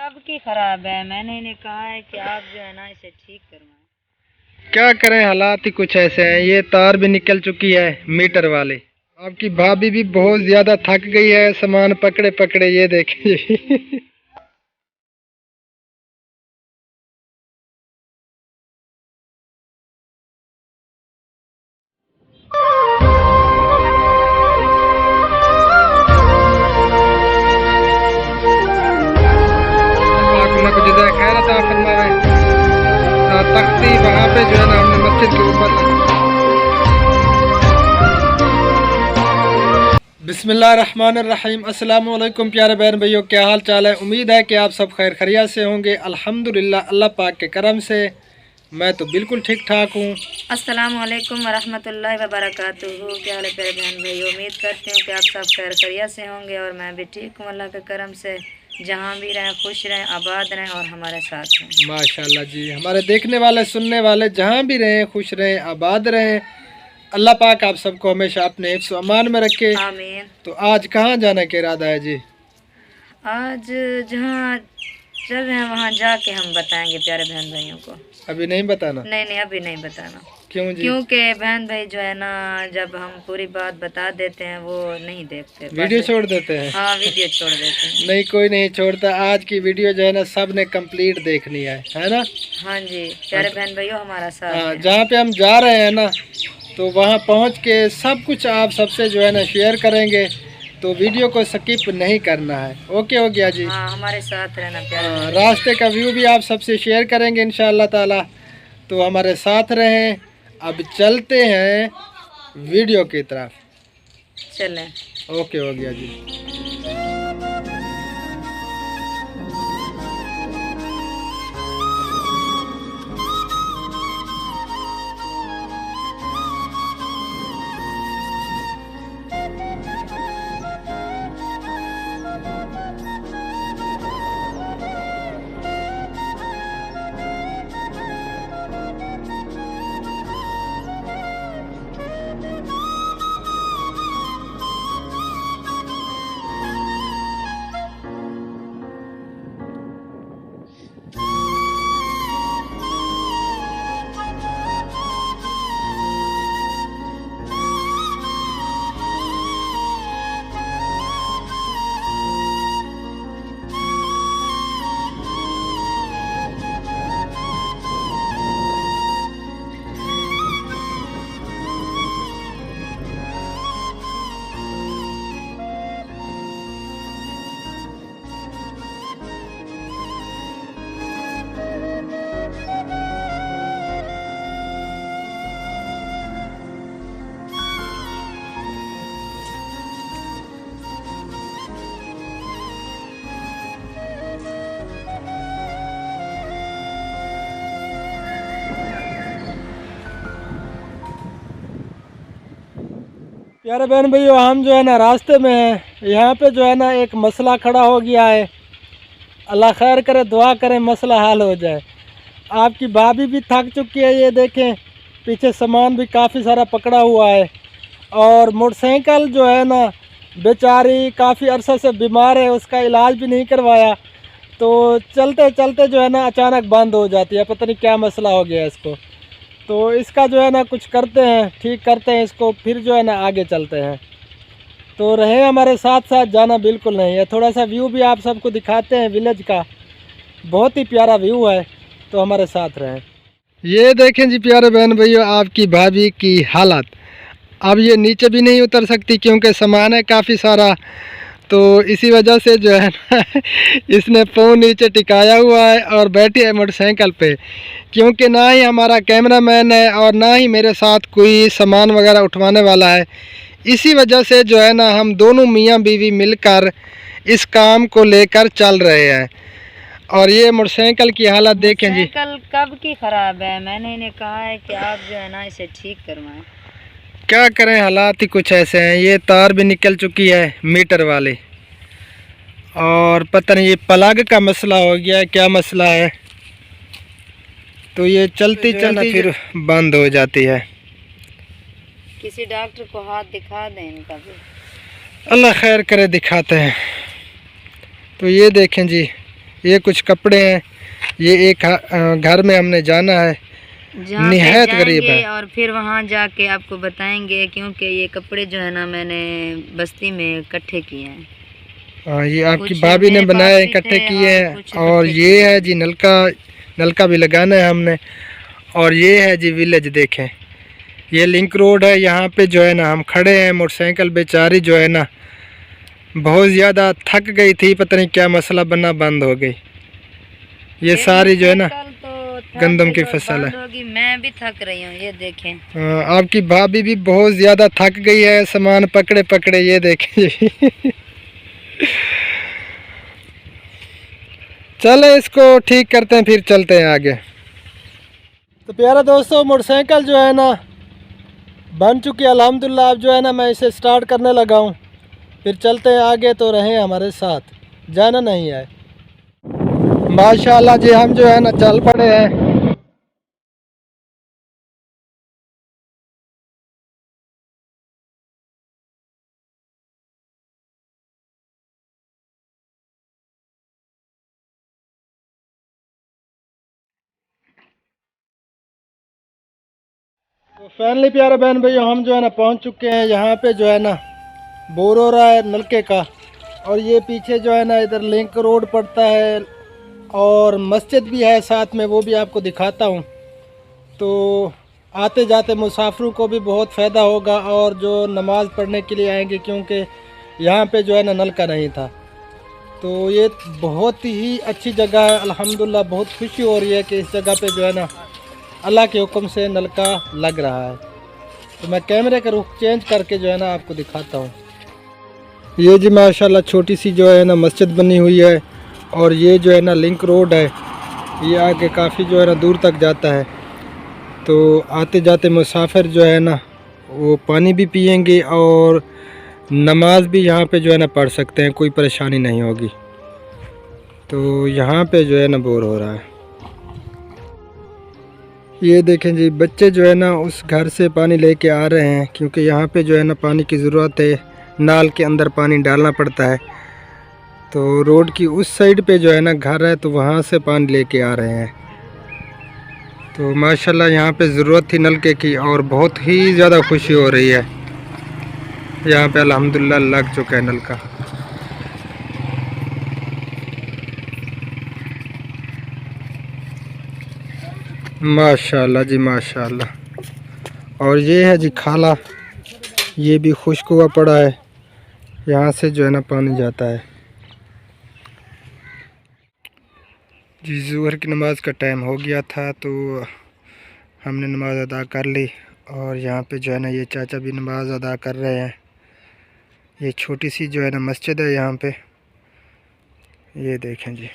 कब की खराब है। मैंने इन्हें कहा है कि आप जो है ना इसे ठीक करवाएं। क्या करें, हालात ही कुछ ऐसे हैं। ये तार भी निकल चुकी है मीटर वाली। आपकी भाभी भी बहुत ज्यादा थक गई है सामान पकड़े पकड़े, ये देखिए। खैर अता फरमावे। तख्ती वहाँ पे जो है ना हमने मस्जिद के ऊपर बिस्मिल्लाहिर्रहमानिर्रहीम। अस्सलाम वालेकुम प्यारे बहन भाइयों, क्या हाल चाल है। उम्मीद है कि आप सब खैर खैरियत से होंगे। अल्हम्दुलिल्लाह अल्लाह पाक के करम से मैं तो बिल्कुल ठीक ठाक हूँ। अस्सलाम वालेकुम वरहमतुल्लाहि वबरकातुहू। क्या हाल है प्यारे बहन भाइयों, उम्मीद करती हूँ कि आप सब खैर खैरियत से होंगे और मैं भी ठीक हूँ अल्लाह के करम से। जहाँ भी रहें खुश रहें, आबाद रहें और हमारे साथ रहें। माशाल्लाह जी, हमारे देखने वाले सुनने वाले जहाँ भी रहें खुश रहें आबाद रहें। अल्लाह पाक आप सबको हमेशा अपने हिफ्ज़ अमान में रखे। आमीन। तो आज कहाँ जाने का इरादा है जी? आज जहाँ चल रहे हैं वहाँ जाके हम बताएंगे प्यारे बहन भाइयों को। अभी नहीं बताना? नहीं, अभी नहीं बताना। क्यों जी? क्योंकि बहन भाई जो है ना, जब हम पूरी बात बता देते हैं वो नहीं देखते, वीडियो छोड़ देते हैं। हाँ, वीडियो छोड़ देते हैं। नहीं, कोई नहीं छोड़ता। आज की वीडियो जो है ना सब ने कंप्लीट देखनी है ना? हाँ जी प्यारे बहन भाइयों, हमारा साथ हाँ, है। जहाँ पे हम जा रहे हैं ना तो वहाँ पहुँच के सब कुछ आप सबसे जो है ना शेयर करेंगे, तो वीडियो को स्किप नहीं करना है। ओके हो गया जी? हाँ, हमारे साथ रहना प्यारे। हाँ, रास्ते का व्यू भी आप सबसे शेयर करेंगे इंशाअल्लाह ताला, तो हमारे साथ रहें। अब चलते हैं वीडियो की तरफ। चलें। ओके हो गया जी। प्यारे बहन भैया, हम जो है ना रास्ते में हैं। यहाँ पे जो है ना एक मसला खड़ा हो गया है। अल्लाह खैर करे, दुआ करें मसला हल हो जाए। आपकी भाभी भी थक चुकी है, ये देखें पीछे सामान भी काफ़ी सारा पकड़ा हुआ है। और मोटरसाइकिल जो है ना बेचारी काफ़ी अरसा से बीमार है, उसका इलाज भी नहीं करवाया, तो चलते चलते जो है ना अचानक बंद हो जाती है। पता नहीं क्या मसला हो गया इसको, तो इसका जो है ना कुछ करते हैं, ठीक करते हैं इसको, फिर जो है ना आगे चलते हैं। तो रहे हमारे साथ साथ, जाना बिल्कुल नहीं है। थोड़ा सा व्यू भी आप सबको दिखाते हैं विलेज का, बहुत ही प्यारा व्यू है, तो हमारे साथ रहें। ये देखें जी प्यारे बहन भैया, आपकी भाभी की हालत। अब ये नीचे भी नहीं उतर सकती क्योंकि सामान है काफ़ी सारा, तो इसी वजह से जो है ना इसने फ़ोन नीचे टिकाया हुआ है और बैठी है मोटरसाइकिल पे। क्योंकि ना ही हमारा कैमरामैन है और ना ही मेरे साथ कोई सामान वगैरह उठवाने वाला है, इसी वजह से जो है ना हम दोनों मियाँ बीवी मिलकर इस काम को लेकर चल रहे हैं। और ये मोटरसाइकिल की हालत देखें जी। मोटरसाइकिल कब की खराब है। मैंने इन्हें कहा है कि आप जो है ना इसे ठीक करवाएं। क्या करें, हालात ही कुछ ऐसे हैं। ये तार भी निकल चुकी है मीटर वाली, और पता नहीं ये प्लग का मसला हो गया है, क्या मसला है, तो ये चलती चलती फिर बंद हो जाती है। किसी डॉक्टर को हाथ दिखा दें इनका भी। अल्लाह खैर करे, दिखाते हैं। तो ये देखें जी, ये कुछ कपड़े हैं। ये एक घर में हमने जाना है, जहाँ पे निहायत गरीब जाएंगे है। और फिर वहाँ जाके आपको बताएंगे, क्योंकि ये कपड़े जो है ना मैंने बस्ती में इकट्ठे किए हैं। ये आपकी कुछ भाभी ने मेरे पास बनाए, भी इकट्ठे थे किए और हैं। कुछ और इकट्ठे ये किए है हैं। जी नलका भी लगाना है हमने। और ये है जी विलेज, देखें ये लिंक रोड है। यहाँ पे जो है ना हम खड़े हैं, मोटरसाइकिल बेचारी जो है ना बहुत ज़्यादा थक गई थी, पता नहीं क्या मसला बना, बंद हो गई। ये सारी जो है ना गंदम की फसल है। होगी, मैं भी थक रही हूँ, ये देखें। आपकी भाभी भी बहुत ज़्यादा थक गई है सामान पकड़े पकड़े, ये देखें जी। चलो इसको ठीक करते हैं, फिर चलते हैं आगे। तो प्यारे दोस्तों, मोटरसाइकिल जो है ना बन चुकी है अल्हम्दुलिल्लाह। अब जो है ना मैं इसे स्टार्ट करने लगा हूँ, फिर चलते हैं आगे। तो रहें हमारे साथ, जाना नहीं है। माशाल्लाह जी, हम जो है ना चल पड़े हैं। तो फाइनली प्यारे बहन भैया, हम जो है ना पहुँच चुके हैं। यहाँ पे जो है ना बोर हो रहा है नलके का। और ये पीछे जो है ना इधर लिंक रोड पड़ता है और मस्जिद भी है साथ में, वो भी आपको दिखाता हूँ। तो आते जाते मुसाफिरों को भी बहुत फ़ायदा होगा, और जो नमाज़ पढ़ने के लिए आएंगे, क्योंकि यहाँ पे जो है ना नलका नहीं था। तो ये बहुत ही अच्छी जगह है अल्हम्दुलिल्लाह। बहुत खुशी हो रही है कि इस जगह पे जो है ना अल्लाह के हुक्म से नलका लग रहा है। तो मैं कैमरे का रुख चेंज करके जो है ना आपको दिखाता हूँ। ये जी माशाल्लाह छोटी सी जो है ना मस्जिद बनी हुई है, और ये जो है ना लिंक रोड है, ये आगे काफ़ी जो है ना दूर तक जाता है। तो आते जाते मुसाफिर जो है ना वो पानी भी पिएंगे और नमाज भी यहाँ पे जो है ना पढ़ सकते हैं, कोई परेशानी नहीं होगी। तो यहाँ पे जो है ना बोर हो रहा है। ये देखें जी, बच्चे जो है ना उस घर से पानी लेके आ रहे हैं, क्योंकि यहाँ पे जो है ना पानी की ज़रूरत है। नाल के अंदर पानी डालना पड़ता है। तो रोड की उस साइड पे जो है ना घर है, तो वहाँ से पानी लेके आ रहे हैं। तो माशाल्लाह यहाँ पे ज़रूरत थी नलके की, और बहुत ही ज़्यादा खुशी हो रही है। यहाँ पे अल्हम्दुलिल्लाह लग चुका है नलका। माशाल्लाह जी माशाल्लाह। और ये है जी खाला, ये भी खुश्क हुआ पड़ा है, यहाँ से जो है ना पानी जाता है। जी ज़ोहर की नमाज़ का टाइम हो गया था, तो हमने नमाज़ अदा कर ली। और यहाँ पे जो है ना ये चाचा भी नमाज़ अदा कर रहे हैं। ये छोटी सी जो है ना मस्जिद है यहाँ पे, ये देखें जी।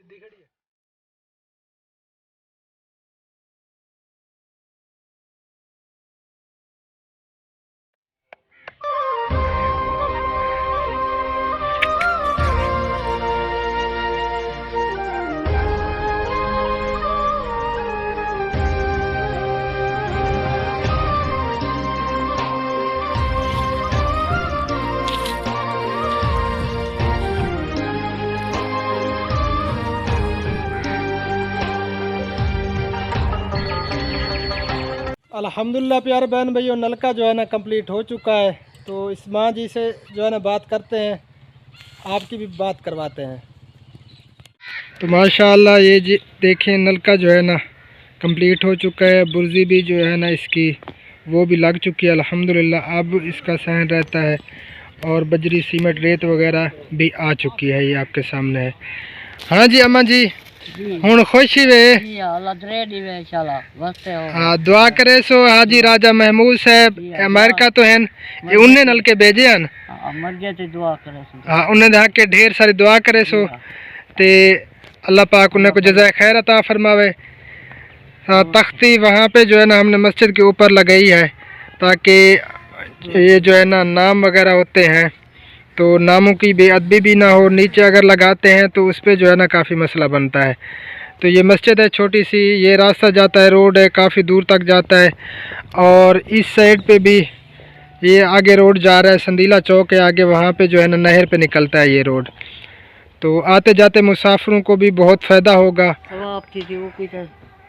सीधी खड़ी है। अल्हम्दुलिल्लाह प्यारे बहन भाइयों, नलका जो है ना कंप्लीट हो चुका है। तो इस माँ जी से जो है ना बात करते हैं, आपकी भी बात करवाते हैं। तो माशाअल्लाह ये जी देखें, नलका जो है ना कंप्लीट हो चुका है। बुर्जी भी जो है ना इसकी वो भी लग चुकी है अल्हम्दुलिल्लाह। अब इसका सहन रहता है और बजरी सीमेंट रेत वगैरह भी आ चुकी है, ये आपके सामने है। हाँ जी अम्मा जी, हुण खुशी वे। हाँ दुआ करे सो। हाजी राजा महमूद साहब अमेरिका तो हैं, ये उन्हें नलके भेजे हैं। हाँ उन्हें दहा के ढेर सारी दुआ करे सो ते अल्लाह पाक उन्हें को जज़ाए खैर अता फरमावे। हाँ तख्ती वहाँ पे जो है ना हमने मस्जिद के ऊपर लगाई है, ताकि ये जो है ना नाम वगैरह होते हैं तो नामों की बेअदबी भी ना हो। नीचे अगर लगाते हैं तो उस पर जो है ना काफ़ी मसला बनता है। तो ये मस्जिद है छोटी सी, ये रास्ता जाता है, रोड है, काफ़ी दूर तक जाता है। और इस साइड पे भी ये आगे रोड जा रहा है, संदीला चौक है आगे, वहाँ पे जो है ना नहर पे निकलता है ये रोड। तो आते जाते मुसाफिरों को भी बहुत फ़ायदा होगा।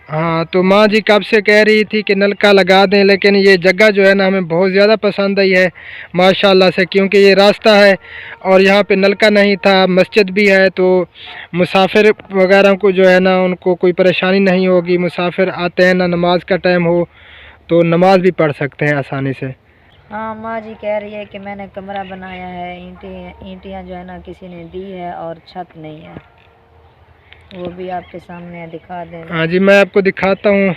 हाँ तो माँ जी कब से कह रही थी कि नलका लगा दें, लेकिन ये जगह जो है ना हमें बहुत ज़्यादा पसंद आई है माशाल्लाह से, क्योंकि ये रास्ता है और यहाँ पे नलका नहीं था, मस्जिद भी है, तो मुसाफिर वगैरह को जो है ना उनको कोई परेशानी नहीं होगी। मुसाफिर आते हैं ना, नमाज का टाइम हो तो नमाज भी पढ़ सकते हैं आसानी से। हाँ माँ जी कह रही है कि मैंने कमरा बनाया है, ईंटियाँ जो है ना किसी ने दी है और छत नहीं है, वो भी आपके सामने दिखा दें। हाँ जी मैं आपको दिखाता हूँ।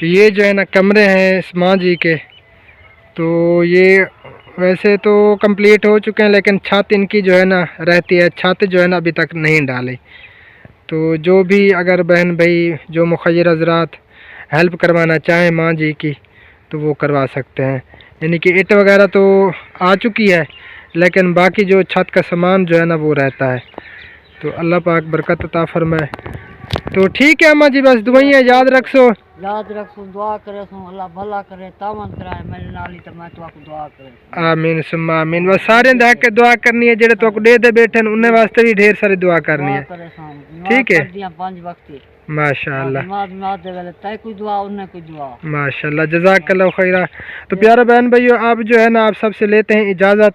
ये जो है ना कमरे हैं इस माँ जी के, तो ये वैसे तो कंप्लीट हो चुके हैं, लेकिन छत इनकी जो है ना रहती है, छत जो है ना अभी तक नहीं डाली। तो जो भी अगर बहन भाई जो मुखय्यर हजरात हेल्प करवाना चाहें माँ जी की तो वो करवा सकते हैं। यानी कि ईंट वगैरह तो आ चुकी है, लेकिन बाकी जो छत का सामान जो है ना वो रहता है। तो अल्लाह पाक बरकत अता फरमाए। तो ठीक है अम्मा जी, बस दुआएं याद रखो, दुआ करे सो, अल्लाह भला करे, तामन कराए मेरे नाली तो मैं तो दुआ करे। आमीन सुम्मा आमीन। बस सारे देख के दुआ करनी है, जेड़े तो दे दे बैठे उन्हें वास्ते भी ढेर सारी दुआ करनी है। ठीक है माशाअल्लाह माशाअल्लाह, जज़ाकल्लाह खैरा। तो प्यारे बहन भाइयों, आप जो है ना आप सबसे लेते हैं इजाज़त,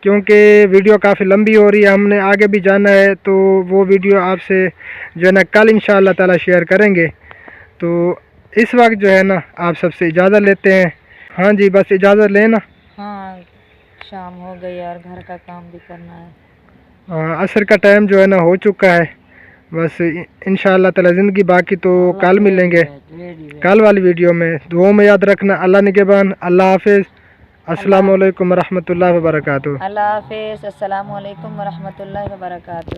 क्योंकि वीडियो काफ़ी लंबी हो रही है, हमने आगे भी जाना है। तो वो वीडियो आपसे जो है ना कल इंशाअल्लाह ताला शेयर करेंगे। तो इस वक्त जो है ना आप सबसे इजाज़त लेते हैं। हाँ जी बस इजाज़त लेना। हाँ शाम हो गई और घर का काम भी करना है। हाँ असर का टाइम जो है ना हो चुका है। बस इंशाअल्लाह ताला ज़िंदगी बाकी तो कल मिलेंगे कल वाली वीडियो में। दुआ में याद रखना। अल्लाह निगहबान। अल्लाह हाफिज़। अस्सलामु अलैकुम रहमतुल्लाहि व बरकातुहू। अल्लाह हाफिज़। अस्सलामु अलैकुम व रहमतुल्लाहि व बरकातुहू।